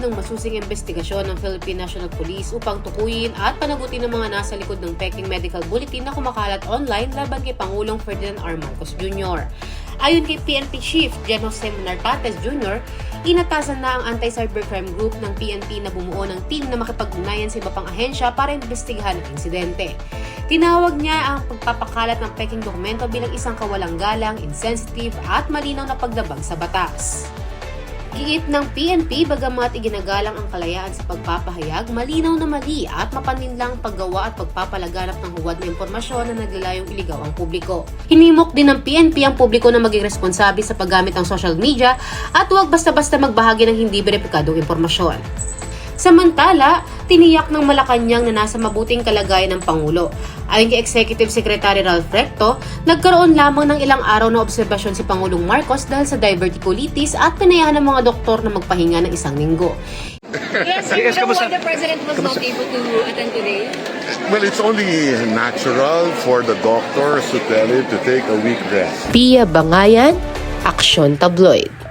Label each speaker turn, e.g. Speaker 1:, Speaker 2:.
Speaker 1: ng masusing investigasyon ng Philippine National Police upang tukuyin at panagutin ang mga nasa likod ng peking medical bulletin na kumakalat online laban kay Pangulong Ferdinand R. Marcos Jr. Ayon kay PNP Chief Gen. Jose Nartates Jr., inatasan na ang Anti-Cybercrime Group ng PNP na bumuo ng team na makipag-ugnayan sa iba pang ahensya para imbestigahan ang insidente. Tinawag niya ang pagpapakalat ng peking dokumento bilang isang kawalang galang, insensitive at malinaw na pagdabag sa batas. Giit ng PNP, bagamat iginagalang ang kalayaan sa pagpapahayag, malinaw na mali at mapaninlang paggawa at pagpapalaganap ng huwad na impormasyon na naglalayong iligaw ang publiko. Hinimok din ng PNP ang publiko na maging responsable sa paggamit ng social media at huwag basta-basta magbahagi ng hindi beripikadong impormasyon. Samantala, tiniyak ng Malacanang na nasa mabuting kalagayan ng Pangulo. Ayon kay Executive Secretary Ralph Recto, nagkaroon lamang ng ilang araw na obserbasyon si Pangulong Marcos dahil sa diverticulitis at pinayahan ng mga doktor na magpahinga ng isang linggo.
Speaker 2: Yes, you know why the President was not able to attend today?
Speaker 3: Well, it's only natural for the doctors to tell him to take a week rest.
Speaker 1: Pia Bangayan, Aksyon Tabloid.